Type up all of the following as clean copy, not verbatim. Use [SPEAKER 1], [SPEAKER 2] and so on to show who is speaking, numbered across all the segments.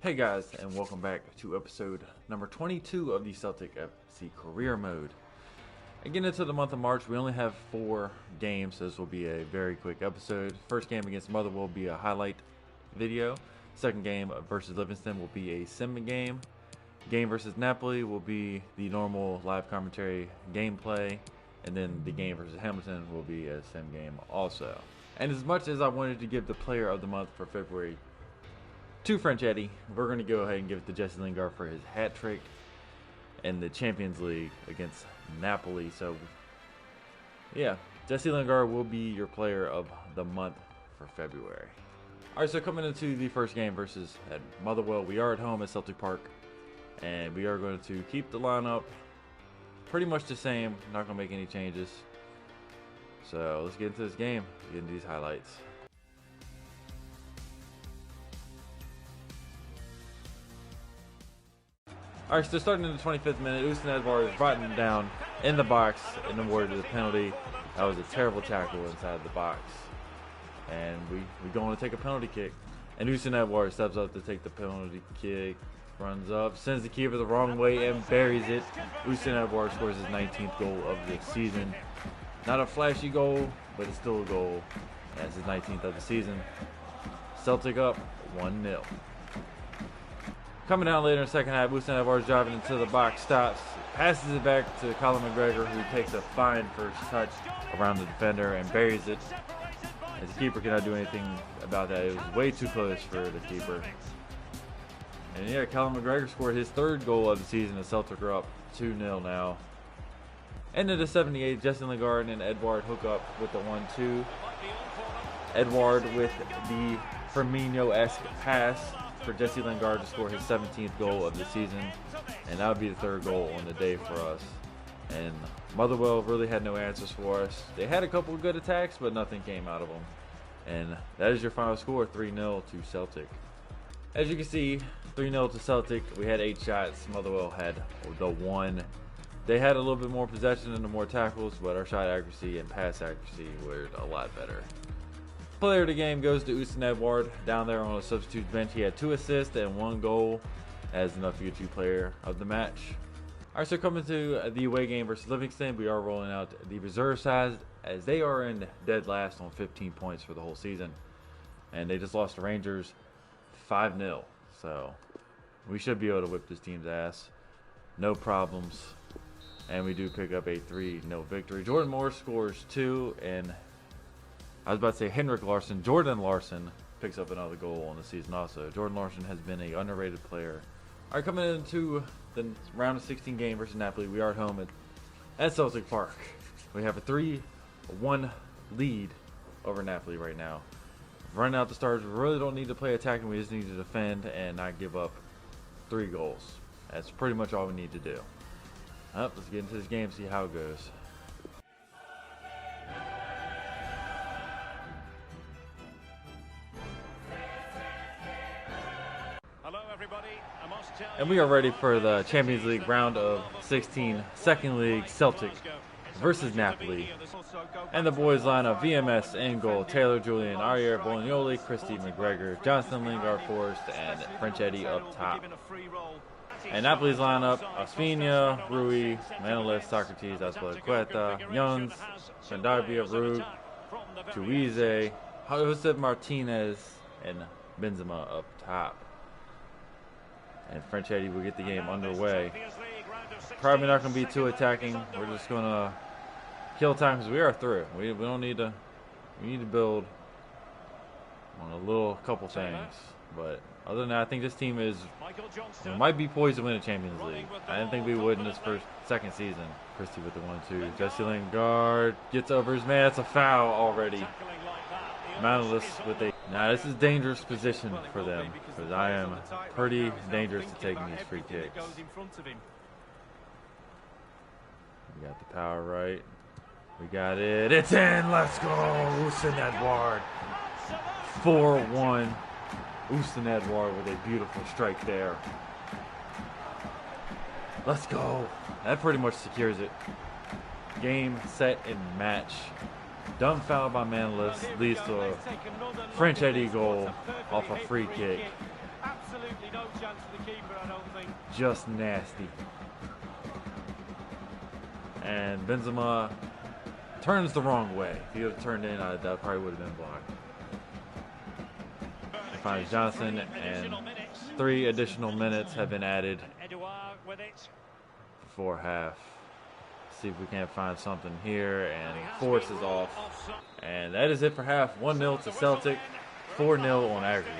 [SPEAKER 1] Hey guys, and welcome back to episode number 22 of the Celtic FC Career Mode. And getting into the month of March, we only have 4 games, so this will be a very quick episode. First game against Motherwell will be a highlight video. Second game versus Livingston will be a sim game. Game versus Napoli will be the normal live commentary gameplay. And then the game versus Hamilton will be a sim game also. And as much as I wanted to give the player of the month for February to French Eddie, we're going to go ahead and give it to Jesse Lingard for his hat trick in the Champions League against Napoli. So, yeah, Jesse Lingard will be your player of the month for February. All right, so coming into the first game versus at Motherwell, we are at home at Celtic Park, and we are going to keep the lineup pretty much the same. Not going to make any changes. So let's get into this game, get into these highlights. Alright, so starting in the 25th minute, Edouard is brought down in the box and awarded the penalty. That was a terrible tackle inside the box. And we go on to take a penalty kick. And Edouard steps up to take the penalty kick, runs up, sends the keeper the wrong way and buries it. Edouard scores his 19th goal of the season. Not a flashy goal, but it's still a goal. That's his 19th of the season. Celtic up 1-0. Coming out later in the second half, Edouard is driving into the box, stops, passes it back to Colin McGregor, who takes a fine first touch around the defender and buries it. As the keeper cannot do anything about that. It was way too close for the keeper. And yeah, Colin McGregor scored his 3rd goal of the season. The Celtic are up 2-0 now. End of the 78th, Jesse Lingard and Edouard hook up with the 1-2. Edouard with the Firmino-esque pass for Jesse Lingard to score his 17th goal of the season, and that would be the 3rd goal on the day for us. And Motherwell really had no answers for us. They had a couple of good attacks, but nothing came out of them. And that is your final score, 3-0 to Celtic. As you can see, 3-0 to Celtic. We had 8 shots. Motherwell had the 1. They had a little bit more possession and more tackles, but our shot accuracy and pass accuracy were a lot better. Player of the game goes to Edouard. Down there on the substitute bench, he had 2 assists and 1 goal. As enough to get you player of the match. Alright, so coming to the away game versus Livingston, we are rolling out the reserve side as they are in dead last on 15 points for the whole season. And they just lost to Rangers 5-0. So we should be able to whip this team's ass. No problems. And we do pick up a 3-0 victory. Jordan Moore scores 2, and I was about to say Henrik Larsson. Jordan Larsson picks up another goal on the season also. Jordan Larsson has been an underrated player. All right, coming into the round of 16 game versus Napoli, we are at home at Celtic Park. We have a 3-1 lead over Napoli right now. Running out the stars, we really don't need to play attacking. We just need to defend and not give up 3 goals. That's pretty much all we need to do. Let's get into this game, see how it goes. And we are ready for the Champions League round of 16, second league, Celtic versus Napoli. And the boys line up VMS in goal, Taylor, Julian, Aurier, Bolognoli, Christie, McGregor, Johnston, Lingard, Forrest, and French Eddie up top. And Napoli's line up, Ospina, Rui, Manolis, Socrates, Azpilicueta, Youngs, Sandarbia, Rube, Chuize, Josep Martinez, and Benzema up top. And French Eddie will get the game underway. Probably not going to be too attacking. We're just going to kill time because we are through. We don't need to. We need to build on a couple things. But other than that, I think this team might be poised to win the Champions League. I didn't think we would in this second season. Christie with the 1-2. Jesse Lingard gets over his man. That's a foul already. Manolis with a. Now this is dangerous position for them because I am pretty dangerous to taking these free kicks. We got the power right. We got it. It's in. Let's go. Edouard. 4-1. Edouard with a beautiful strike there. Let's go. That pretty much secures it. Game, set, and match. Dumb foul by Manolis leads to a French Eddie goal off a free kick.
[SPEAKER 2] no chance for the keeper, I don't think.
[SPEAKER 1] Just nasty. And Benzema turns the wrong way. If he would have turned in, that probably would have been blocked. He finds Johnson, and 3 additional minutes have been added before half. See if we can't find something here, and forces off. And that is it for half. 1-0 to Celtic, 4-0 on aggregate.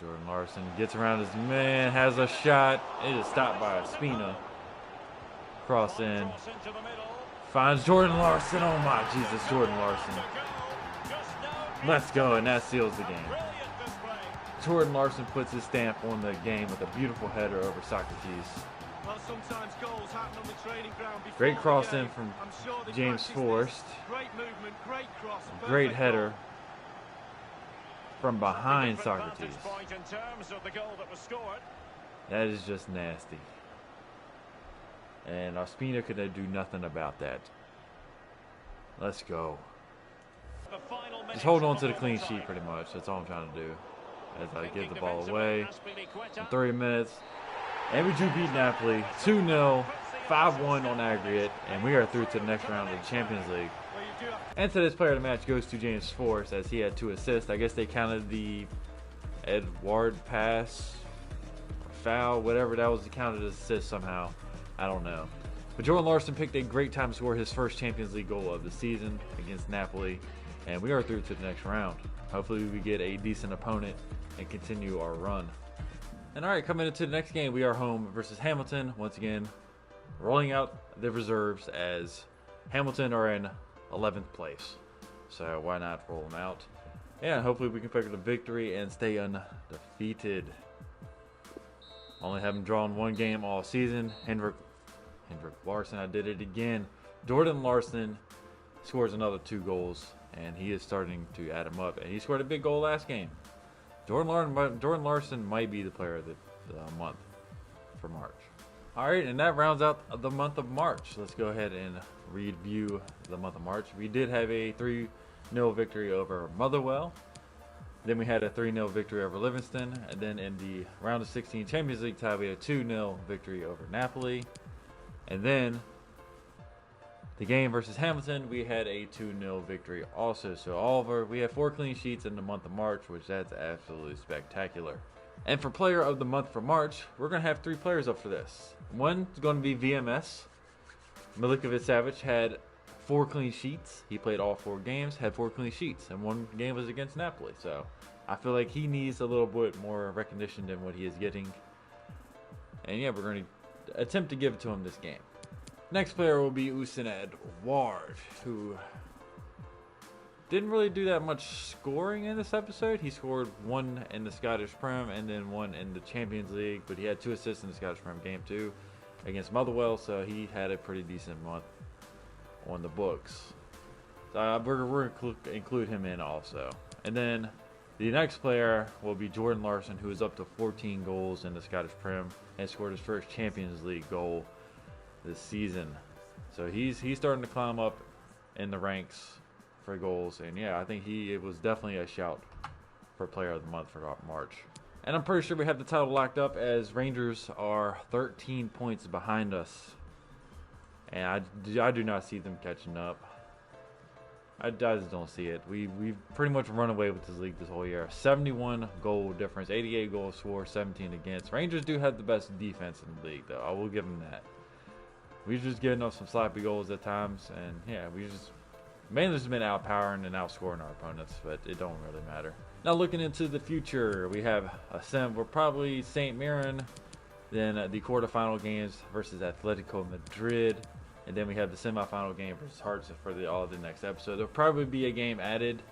[SPEAKER 1] Jordan Larson gets around his man, has a shot. It is stopped by Spina. Cross in. Finds Jordan Larson. Oh my Jesus, Jordan Larson. Let's go, and that seals the game. Jordan Larson puts his stamp on the game with a beautiful header over Socrates.
[SPEAKER 2] Well, sometimes goals happen on the training ground before
[SPEAKER 1] Great cross in from James Forrest.
[SPEAKER 2] Great movement, great cross.
[SPEAKER 1] Great header from behind Socrates. That is just nasty. And Ospina could do nothing about that. Let's go. Just hold on to the clean sheet pretty much. That's all I'm trying to do. As I give the ball away. In 30 minutes. And we do beat Napoli 2-0, 5-1 on aggregate, and we are through to the next round of the Champions League. And today's player of the match goes to James Forrest, as he had 2 assists. I guess they counted the Edward pass, or foul, whatever that was, counted as assist somehow. I don't know. But Jordan Larson picked a great time to score his first Champions League goal of the season against Napoli, and we are through to the next round. Hopefully we get a decent opponent and continue our run. And all right, coming into the next game, we are home versus Hamilton. Once again, rolling out the reserves as Hamilton are in 11th place. So why not roll them out? And hopefully we can pick up a victory and stay undefeated. Only having drawn 1 game all season. Hendrik Larson, I did it again. Jordan Larson scores another 2 goals, and he is starting to add them up. And he scored a big goal last game. Jordan Larson might be the player of the month for March. All right, and that rounds out the month of March. Let's go ahead and review the month of March. We did have a 3-0 victory over Motherwell. Then we had a 3-0 victory over Livingston. And then in the round of 16 Champions League tie, we had a 2-0 victory over Napoli. And then the game versus Hamilton, we had a 2-0 victory also. So we have 4 clean sheets in the month of March, which that's absolutely spectacular. And for player of the month for March, we're going to have 3 players up for this. One is going to be VMS. Milinkovic-Savic had 4 clean sheets. He played all 4 games, had 4 clean sheets, and 1 game was against Napoli. So I feel like he needs a little bit more recognition than what he is getting. And yeah, we're going to attempt to give it to him this game. Next player will be Usain Edouard, who didn't really do that much scoring in this episode. He scored 1 in the Scottish Prem and then 1 in the Champions League, but he had 2 assists in the Scottish Prem game 2 against Motherwell, so he had a pretty decent month on the books. So we're going to include him in also. And then the next player will be Jordan Larson, who is up to 14 goals in the Scottish Prem and scored his first Champions League goal this season. So he's starting to climb up in the ranks for goals, and yeah, I think it was definitely a shout for player of the month for March. And I'm pretty sure we have the title locked up, as Rangers are 13 points behind us, and I do not see them catching up. I just don't see it. We've pretty much run away with this league this whole year. 71 goal difference, 88 goals for, 17 against. Rangers do have the best defense in the league, though. I will give them that. We've just given up some sloppy goals at times, and yeah, we just mainly just been outpowering and outscoring our opponents, but it don't really matter. Now looking into the future, we have we're probably St. Mirren, then the quarterfinal games versus Atletico Madrid, and then we have the semifinal game versus Hearts for all of the next episode. There'll probably be a game added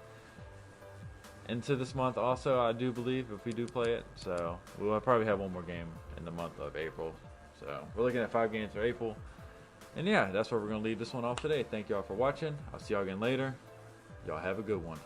[SPEAKER 1] into this month also, I do believe, if we do play it. So we'll probably have 1 more game in the month of April. So we're looking at 5 games for April. And yeah, that's where we're going to leave this one off today. Thank y'all for watching. I'll see y'all again later. Y'all have a good one.